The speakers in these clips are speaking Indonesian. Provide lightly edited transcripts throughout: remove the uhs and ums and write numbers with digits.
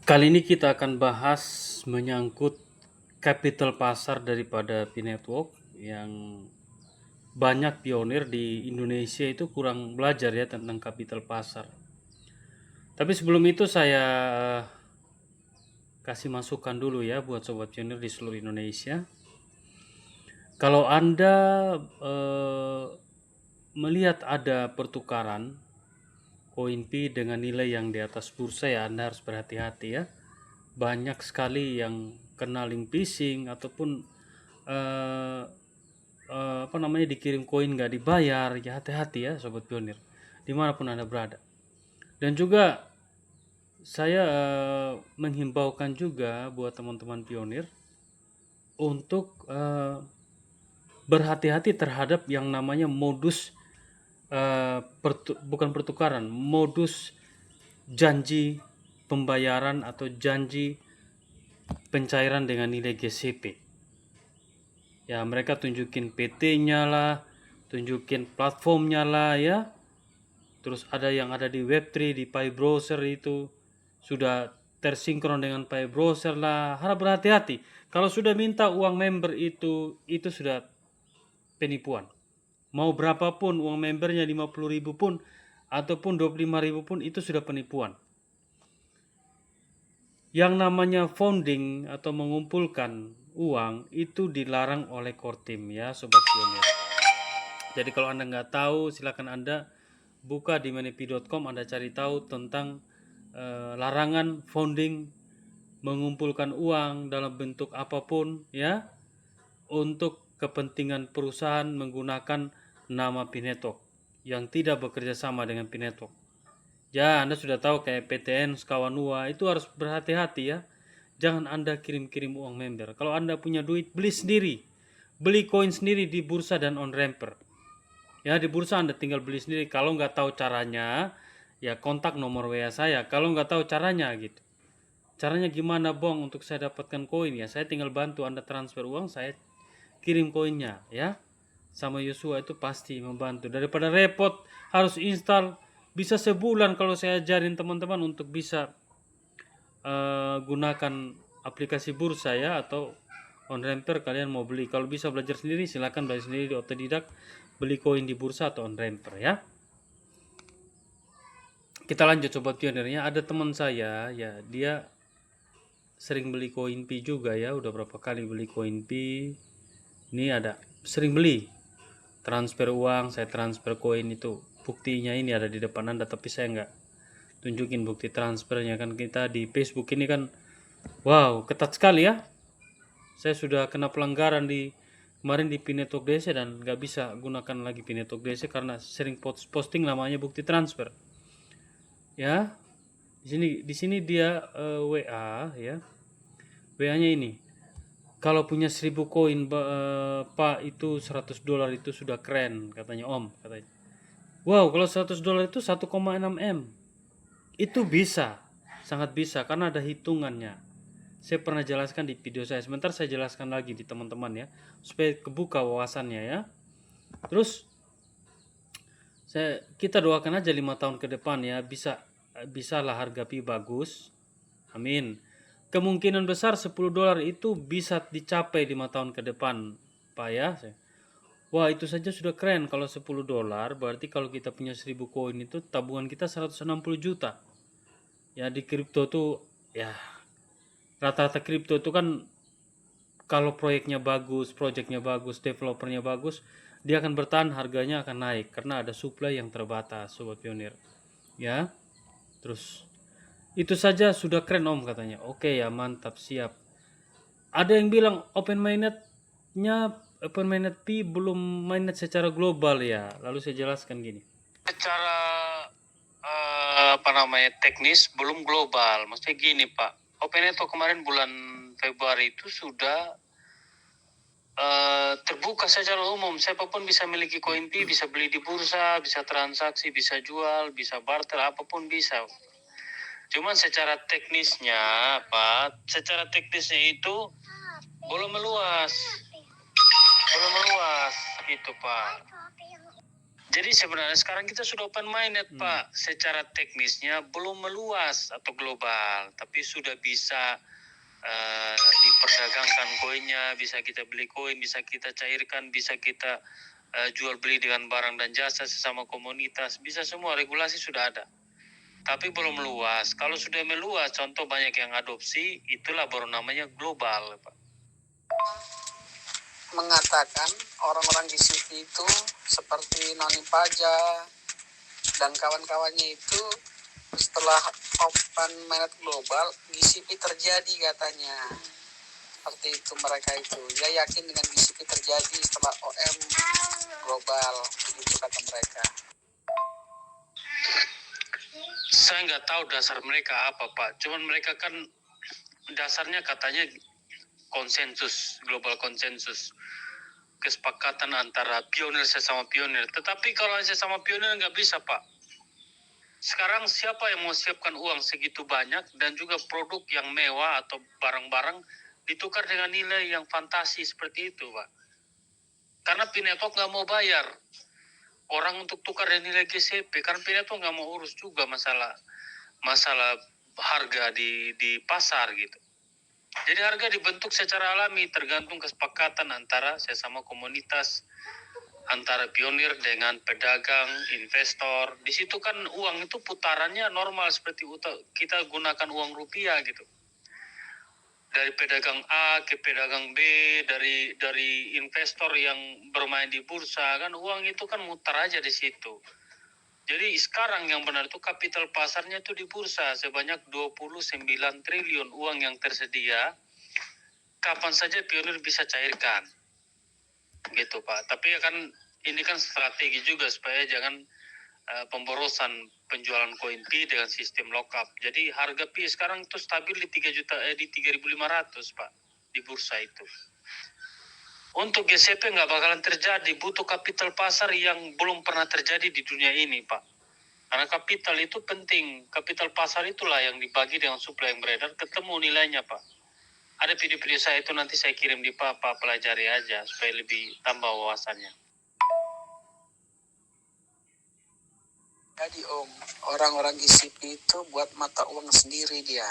Kali ini kita akan bahas menyangkut capital pasar daripada P-Network yang banyak pionir di Indonesia itu kurang belajar ya tentang capital pasar. Tapi sebelum itu saya kasih masukan dulu ya buat sobat pionir di seluruh Indonesia. Kalau Anda melihat ada pertukaran koin P dengan nilai yang di atas bursa, ya Anda harus berhati-hati ya. Banyak sekali yang kena link phishing ataupun dikirim koin nggak dibayar. Ya hati-hati ya sobat pionir dimanapun Anda berada. Dan juga saya menghimbaukan juga buat teman-teman pionir untuk berhati-hati terhadap yang namanya modus bukan pertukaran, modus janji pembayaran atau janji pencairan dengan nilai GCP. Ya, mereka tunjukin PT-nya lah, tunjukin platformnya lah ya. Terus ada yang ada di Web3, di Pi Browser itu sudah tersinkron dengan Pi Browser lah. Harap berhati-hati. Kalau sudah minta uang member itu sudah penipuan. Mau berapapun uang membernya, 50.000 pun ataupun 25.000 pun itu sudah penipuan. Yang namanya founding atau mengumpulkan uang itu dilarang oleh Kortim ya sobat pionir. Jadi kalau Anda nggak tahu, silakan Anda buka di manipi.com, Anda cari tahu tentang larangan founding mengumpulkan uang dalam bentuk apapun ya untuk kepentingan perusahaan menggunakan nama P-Network yang tidak bekerja sama dengan P-Network. Ya, Anda sudah tahu kayak PTN, Skawanua itu harus berhati-hati ya. Jangan Anda kirim-kirim uang member. Kalau Anda punya duit, beli sendiri. Beli koin sendiri di bursa dan on-ramper. Ya, di bursa Anda tinggal beli sendiri. Kalau nggak tahu caranya, ya kontak nomor WA saya. Kalau nggak tahu caranya gitu. Caranya gimana Bong untuk saya dapatkan koin ya? Saya tinggal bantu Anda transfer uang, saya kirim koinnya ya. Sama Yosua itu pasti membantu. Daripada repot harus install, bisa sebulan kalau saya ajarin teman-teman untuk bisa gunakan aplikasi bursa ya atau on-ramper. Kalian mau beli, kalau bisa belajar sendiri silahkan belajar sendiri di otodidak, beli koin di bursa atau on-ramper ya. Kita lanjut sobat pionirnya. Ada teman saya ya, dia sering beli koin P juga ya, udah berapa kali beli koin P. Ini ada sering beli, transfer uang, saya transfer koin itu. Buktinya ini ada di depan Anda, tapi saya nggak tunjukin bukti transfernya. Kan kita di Facebook ini kan wow ketat sekali ya. Saya sudah kena pelanggaran di kemarin di P-Network DC dan nggak bisa gunakan lagi P-Network DC karena sering posting namanya bukti transfer ya. Di sini dia WA ya, WA-nya ini. Kalau punya 1000 koin Pak, itu $100 itu sudah keren katanya Om katanya. Wow, kalau $100 itu 1,6 M. Itu bisa, sangat bisa karena ada hitungannya. Saya pernah jelaskan di video saya. Sebentar saya jelaskan lagi di teman-teman ya, supaya kebuka wawasannya ya. Terus kita doakan aja 5 tahun ke depan ya, bisalah harga Pi bagus. Amin. Kemungkinan besar $10 itu bisa dicapai 5 tahun ke depan, Pak ya. Wah, itu saja sudah keren. Kalau $10 berarti kalau kita punya 1000 koin itu tabungan kita 160 juta. Ya di kripto tuh ya, rata-rata kripto itu kan kalau proyeknya bagus, developernya bagus, dia akan bertahan, harganya akan naik karena ada supply yang terbatas sobat pionir. Ya. Terus itu saja sudah keren Om katanya. Oke ya, mantap, siap. Ada yang bilang open mainnet P belum mainnet secara global ya. Lalu saya jelaskan gini. Secara teknis belum global. Maksudnya gini Pak, open network kemarin bulan Februari itu sudah terbuka secara umum. Siapapun bisa miliki koin P, bisa beli di bursa, bisa transaksi, bisa jual, bisa barter, apapun bisa. Cuman secara teknisnya itu belum meluas gitu Pak. Jadi sebenarnya sekarang kita sudah open minded, Pak. Secara teknisnya belum meluas atau global, tapi sudah bisa diperdagangkan koinnya, bisa kita beli koin, bisa kita cairkan, bisa kita jual beli dengan barang dan jasa sesama komunitas, bisa semua, regulasi sudah ada. Tapi belum meluas. Kalau sudah meluas, contoh banyak yang adopsi, itulah baru namanya global, Pak. Mengatakan orang-orang GCP itu seperti Noni Paja dan kawan-kawannya itu setelah open minded global, GCP terjadi katanya. Seperti itu mereka itu. Dia yakin dengan GCP terjadi setelah OM global, begitu kata mereka. Saya nggak tahu dasar mereka apa, Pak. Cuman mereka kan dasarnya katanya konsensus, global konsensus. Kesepakatan antara pionir sesama pionir. Tetapi kalau sesama pionir nggak bisa, Pak. Sekarang siapa yang mau siapkan uang segitu banyak dan juga produk yang mewah atau barang-barang ditukar dengan nilai yang fantasi seperti itu, Pak. Karena P-Network nggak mau bayar orang untuk tukar dengan nilai GCP. Karena P-Network nggak mau urus juga masalah harga di pasar gitu. Jadi harga dibentuk secara alami tergantung kesepakatan antara sesama komunitas, antara pionir dengan pedagang, investor. Di situ kan uang itu putarannya normal seperti kita gunakan uang rupiah gitu. Dari pedagang A ke pedagang B, dari investor yang bermain di bursa, kan uang itu kan mutar aja di situ. Jadi sekarang yang benar itu kapital pasarnya itu di bursa sebanyak 29 triliun uang yang tersedia. Kapan saja pionir bisa cairkan. Gitu, Pak. Tapi kan ini kan strategi juga supaya jangan pemborosan penjualan koin Pi dengan sistem lockup. Jadi harga Pi sekarang itu stabil di 3.500, Pak, di bursa itu. Untuk GCP nggak bakalan terjadi, butuh kapital pasar yang belum pernah terjadi di dunia ini, Pak. Karena kapital itu penting, kapital pasar itulah yang dibagi dengan supply yang beredar, ketemu nilainya, Pak. Ada video-video saya itu nanti saya kirim di Pak pelajari aja supaya lebih tambah wawasannya. Jadi Om, orang-orang GCP itu buat mata uang sendiri dia.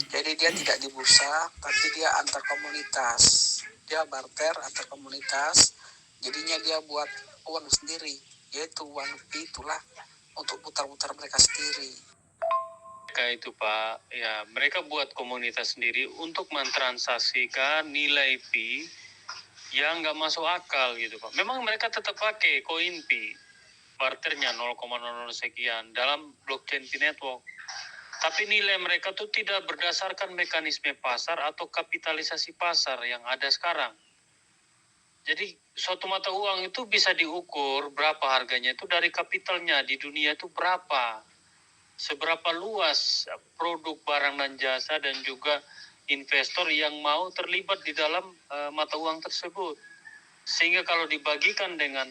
Jadi dia tidak di bursa, tapi dia antar komunitas. Dia barter antar komunitas, jadinya dia buat uang sendiri, yaitu uang itulah untuk putar-putar mereka sendiri. Itu Pak, ya mereka buat komunitas sendiri untuk mentransaksikan nilai Pi yang nggak masuk akal gitu Pak. Memang mereka tetap pakai koin Pi, barternya 0,00 sekian dalam blockchain Pi network. Tapi nilai mereka tuh tidak berdasarkan mekanisme pasar atau kapitalisasi pasar yang ada sekarang. Jadi suatu mata uang itu bisa diukur berapa harganya itu dari kapitalnya di dunia itu berapa. Seberapa luas produk barang dan jasa dan juga investor yang mau terlibat di dalam mata uang tersebut. Sehingga kalau dibagikan dengan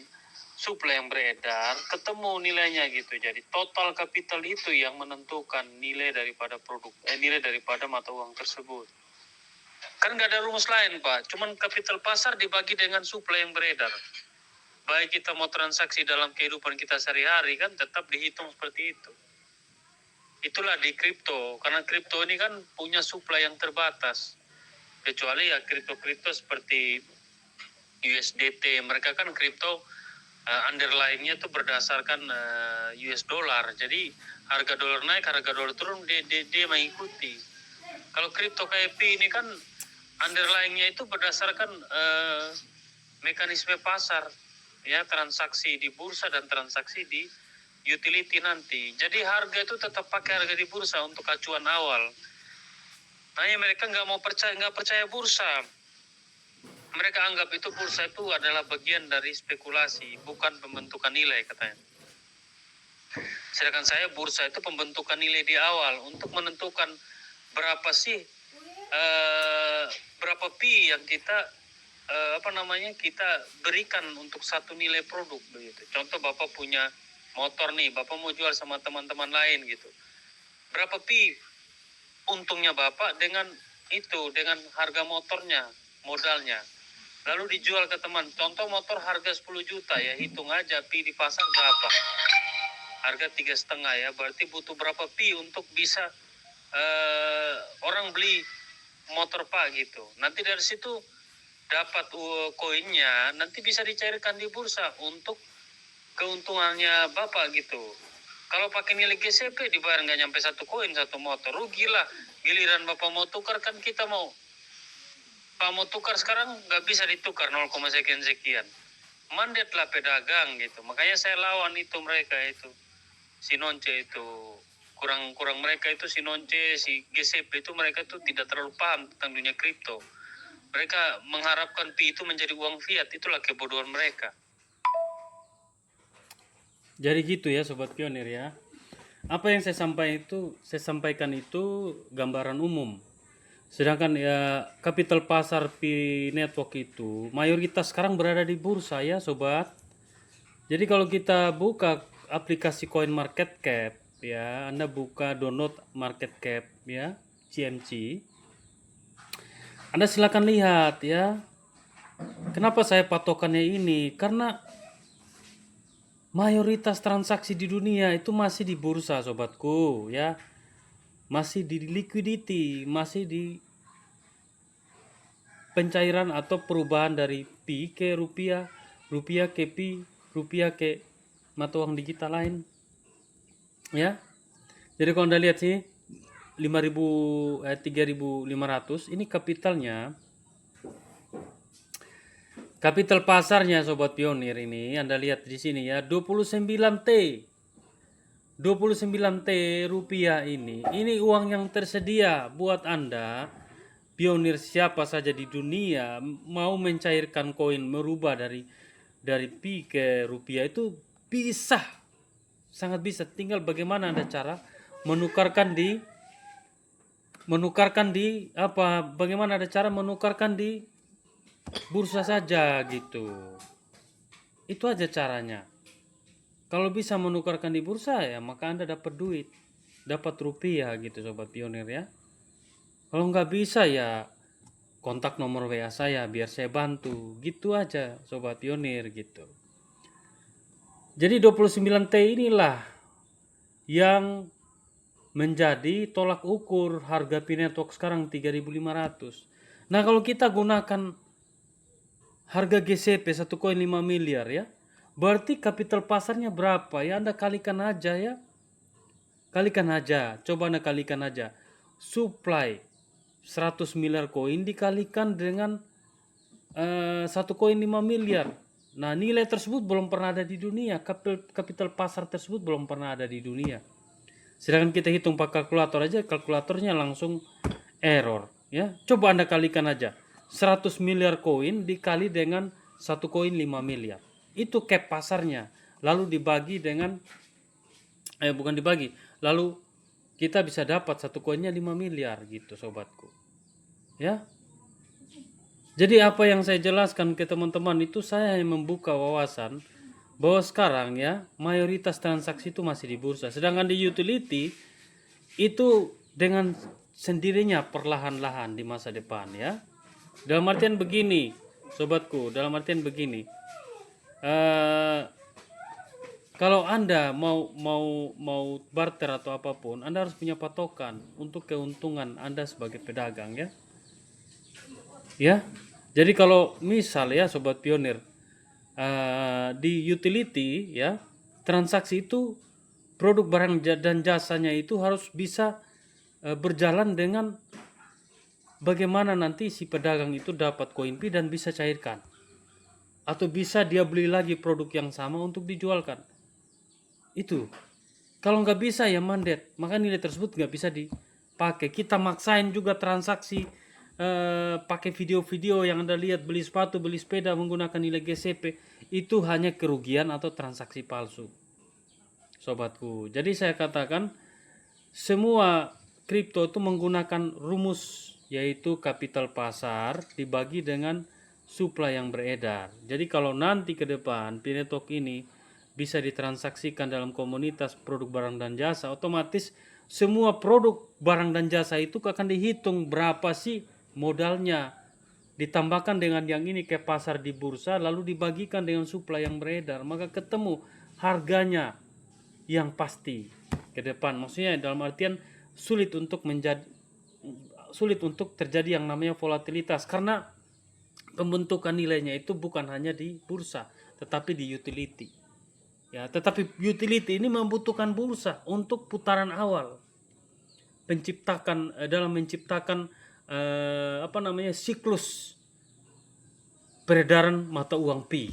supply yang beredar, ketemu nilainya gitu. Jadi total kapital itu yang menentukan nilai daripada nilai daripada mata uang tersebut. Kan nggak ada rumus lain, Pak. Cuman kapital pasar dibagi dengan supply yang beredar. Baik kita mau transaksi dalam kehidupan kita sehari-hari kan tetap dihitung seperti itu. Itulah di kripto, karena kripto ini kan punya supply yang terbatas. Kecuali ya kripto-kripto seperti USDT, mereka kan kripto underlying-nya itu berdasarkan US dollar. Jadi harga dolar naik, harga dolar turun, dia mengikuti. Kalau kripto kayak Pi ini kan underlying-nya itu berdasarkan mekanisme pasar, ya transaksi di bursa dan transaksi di utility nanti. Jadi harga itu tetap pakai harga di bursa untuk acuan awal. Hanya mereka nggak percaya bursa. Mereka anggap itu bursa itu adalah bagian dari spekulasi, bukan pembentukan nilai katanya. Sedangkan saya bursa itu pembentukan nilai di awal untuk menentukan berapa sih berapa Pi yang kita kita berikan untuk satu nilai produk begitu. Contoh Bapak punya motor nih, Bapak mau jual sama teman-teman lain gitu. Berapa Pi untungnya Bapak dengan harga motornya, modalnya. lalu dijual ke teman. Contoh motor harga 10 juta ya, hitung aja pi di pasar berapa. Harga 3,5 ya, berarti butuh berapa pi untuk bisa orang beli motor Pak gitu. Nanti dari situ dapat koinnya, nanti bisa dicairkan di bursa untuk keuntungannya Bapak gitu. Kalau pakai nilai GCP dibayar nggak nyampe 1 koin 1 motor, rugilah. Giliran Bapak mau tukar kan kita mau, Pak mau tukar sekarang nggak bisa ditukar 0, sekian. Mandat lah pedagang gitu. Makanya saya lawan itu mereka itu. Si Nonce itu kurang mereka itu, si Nonce, si GCP itu mereka itu tidak terlalu paham tentang dunia kripto. Mereka mengharapkan pi itu menjadi uang fiat, itulah kebodohan mereka. Jadi gitu ya Sobat Pionir ya. Apa yang saya sampaikan itu gambaran umum. Sedangkan ya kapital pasar Pi Network itu mayoritas sekarang berada di bursa ya Sobat. Jadi kalau kita buka aplikasi Coin Market Cap ya, Anda buka download Market Cap ya, CMC. Anda silakan lihat ya. Kenapa saya patokannya ini? Karena mayoritas transaksi di dunia itu masih di bursa sobatku ya. Masih di liquidity, masih di pencairan atau perubahan dari pi ke rupiah, rupiah ke pi, rupiah ke mata uang digital lain. Ya. Jadi kalau Anda lihat sih 3.500 ini kapitalnya. Kapital pasarnya Sobat Pionir ini Anda lihat di sini ya, 29T. 29T rupiah ini uang yang tersedia buat Anda pionir siapa saja di dunia mau mencairkan koin, merubah dari pi ke rupiah itu bisa, sangat bisa. Tinggal bagaimana Anda cara bagaimana ada cara menukarkan di bursa saja gitu. Itu aja caranya. Kalau bisa menukarkan di bursa ya maka Anda dapat duit, dapat rupiah gitu Sobat Pionir ya. Kalau nggak bisa ya kontak nomor WA saya biar saya bantu. Gitu aja Sobat Pionir gitu. Jadi 29T inilah yang menjadi tolak ukur harga Pi Network sekarang 3.500. Nah kalau kita gunakan harga GCP 1 koin 5 miliar ya, berarti kapital pasarnya berapa ya? Anda kalikan aja ya. Kalikan aja, coba Anda kalikan aja. Supply 100 miliar koin dikalikan dengan 1 koin 5 miliar. Nah nilai tersebut belum pernah ada di dunia. Kapital pasar tersebut belum pernah ada di dunia. Sedangkan kita hitung pakai kalkulator aja, kalkulatornya langsung error ya. Coba Anda kalikan aja 100 miliar koin dikali dengan 1 koin 5 miliar. Itu cap pasarnya. Lalu dibagi dengan lalu kita bisa dapat 1 koinnya 5 miliar gitu sobatku. Ya. Jadi apa yang saya jelaskan ke teman-teman itu saya hanya membuka wawasan bahwa sekarang ya mayoritas transaksi itu masih di bursa. Sedangkan di utility itu dengan sendirinya perlahan-lahan di masa depan ya. Dalam artian begini, sobatku, kalau Anda mau barter atau apapun, Anda harus punya patokan untuk keuntungan Anda sebagai pedagang ya. Ya. Jadi kalau misal ya Sobat Pionir, di utility ya, transaksi itu produk barang dan jasanya itu harus bisa berjalan dengan bagaimana nanti si pedagang itu dapat koin pi dan bisa cairkan, atau bisa dia beli lagi produk yang sama untuk dijualkan. Itu kalau nggak bisa ya mandat, maka nilai tersebut nggak bisa dipakai. Kita maksain juga transaksi pakai video-video yang Anda lihat, beli sepatu, beli sepeda menggunakan nilai GCP, itu hanya kerugian atau transaksi palsu sobatku. Jadi saya katakan semua kripto itu menggunakan rumus, yaitu kapital pasar dibagi dengan supply yang beredar. Jadi kalau nanti ke depan Pi Network ini bisa ditransaksikan dalam komunitas produk barang dan jasa, otomatis semua produk barang dan jasa itu akan dihitung berapa sih modalnya, ditambahkan dengan yang ini ke pasar di bursa, lalu dibagikan dengan supply yang beredar, maka ketemu harganya yang pasti ke depan. Maksudnya dalam artian sulit untuk terjadi yang namanya volatilitas, karena pembentukan nilainya itu bukan hanya di bursa tetapi di utility. Ya, tetapi utility ini membutuhkan bursa untuk putaran awal. Dalam menciptakan siklus peredaran mata uang pi.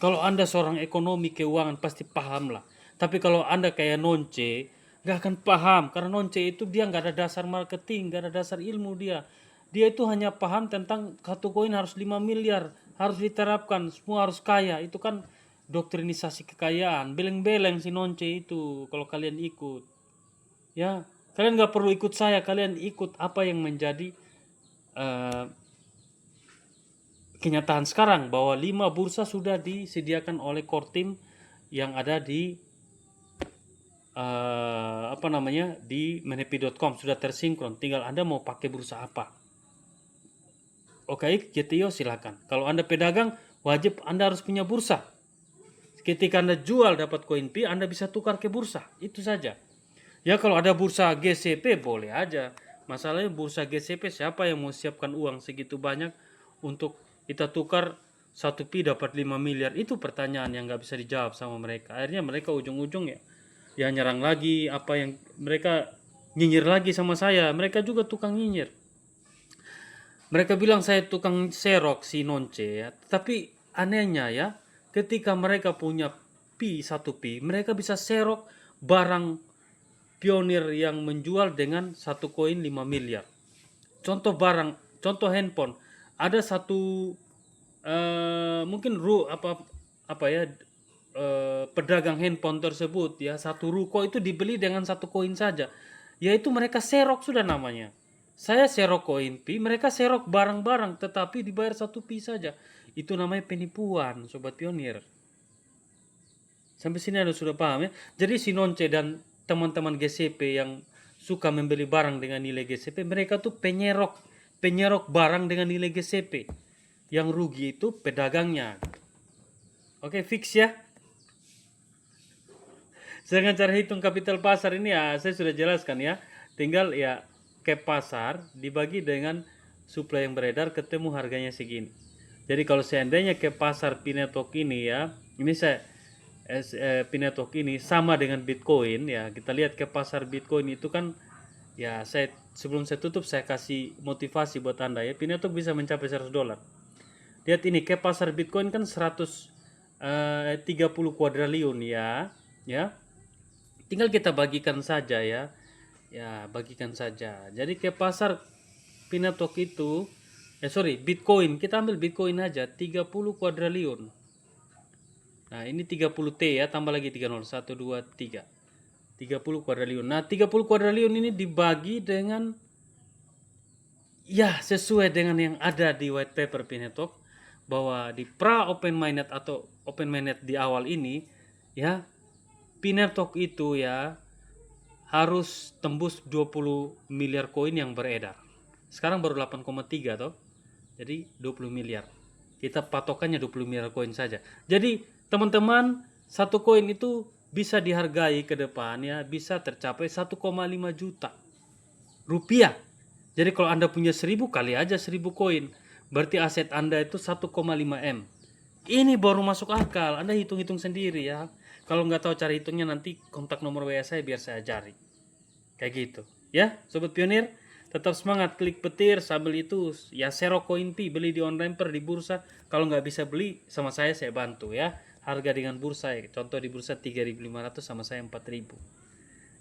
Kalau Anda seorang ekonomi keuangan pasti paham lah. Tapi kalau Anda kayak nonce, gak akan paham. Karena nonce itu dia gak ada dasar marketing, gak ada dasar ilmu dia. Dia itu hanya paham tentang satu koin harus 5 miliar, harus diterapkan, semua harus kaya. Itu kan doktrinisasi kekayaan. Beleng-beleng si nonce itu kalau kalian ikut. Ya, kalian gak perlu ikut saya, kalian ikut apa yang menjadi kenyataan sekarang, bahwa 5 bursa sudah disediakan oleh Kortim yang ada di di menepi.com, sudah tersinkron. Tinggal Anda mau pakai bursa apa. Oke, GTO silakan. Kalau Anda pedagang, wajib Anda harus punya bursa. Ketika Anda jual dapat koin pi, Anda bisa tukar ke bursa. Itu saja. Ya, kalau ada bursa GCP boleh aja. Masalahnya bursa GCP siapa yang mau siapkan uang segitu banyak untuk kita tukar 1 pi dapat 5 miliar? Itu pertanyaan yang nggak bisa dijawab sama mereka. Akhirnya mereka ujung-ujung ya nyerang lagi, apa yang mereka nyinyir lagi sama saya. Mereka juga tukang nyinyir. Mereka bilang saya tukang serok si nonce ya. Tapi anehnya ya, ketika mereka punya pi 1 pi, mereka bisa serok barang pionir yang menjual dengan 1 koin 5 miliar. Contoh handphone. Ada satu pedagang handphone tersebut ya, satu ruko itu dibeli dengan 1 koin saja. Yaitu mereka serok sudah namanya. Saya serok koin pi, mereka serok barang-barang tetapi dibayar 1 pi saja. Itu namanya penipuan, sobat pionir. Sampai sini Anda sudah paham ya. Jadi si nonce dan teman-teman GCP yang suka membeli barang dengan nilai GCP, mereka tuh penyerok barang dengan nilai GCP. Yang rugi itu pedagangnya. Oke, fix ya. Dengan cara hitung kapital pasar ini ya saya sudah jelaskan ya. Tinggal ya ke pasar dibagi dengan supply yang beredar, ketemu harganya segini. Jadi kalau seandainya ke pasar Pinetok ini ya, ini Pinetok ini sama dengan Bitcoin ya. Kita lihat ke pasar Bitcoin itu kan ya, sebelum saya tutup saya kasih motivasi buat Anda ya. Pinetok bisa mencapai $100. Lihat ini ke pasar Bitcoin kan 130 kuadriliun ya. Tinggal kita bagikan saja ya. Ya, bagikan saja. Jadi ke pasar Pinetok itu Bitcoin, kita ambil Bitcoin aja 30 kuadriliun. Nah, ini 30T ya, tambah lagi 30, 1, 2, 3. 30 kuadriliun. Nah, 30 kuadriliun ini dibagi dengan ya sesuai dengan yang ada di white paper Pinetok, bahwa di pra open mainnet atau open mainnet di awal ini ya, Pinetok itu ya harus tembus 20 miliar koin yang beredar. Sekarang baru 8,3 toh. Jadi 20 miliar. Kita patokannya 20 miliar koin saja. Jadi teman-teman, 1 koin itu bisa dihargai ke depan ya, bisa tercapai 1,5 juta rupiah. Jadi kalau Anda punya 1000, kali aja 1000 koin. Berarti aset Anda itu 1,5 M. Ini baru masuk akal. Anda hitung-hitung sendiri ya. Kalau nggak tahu cara hitungnya, nanti kontak nomor WA saya biar saya ajari. Kayak gitu. Ya, Sobat Pionir. Tetap semangat, klik petir, sambil itu ya serok koin pi, beli di online per di bursa. Kalau nggak bisa beli sama saya bantu ya. Harga dengan bursa ya, contoh di bursa 3.500 sama saya 4.000.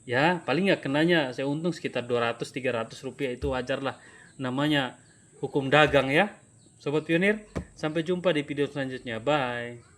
Ya, paling nggak kenanya saya untung sekitar 200-300 rupiah, itu wajar lah. Namanya hukum dagang ya. Sobat Pionir, sampai jumpa di video selanjutnya. Bye.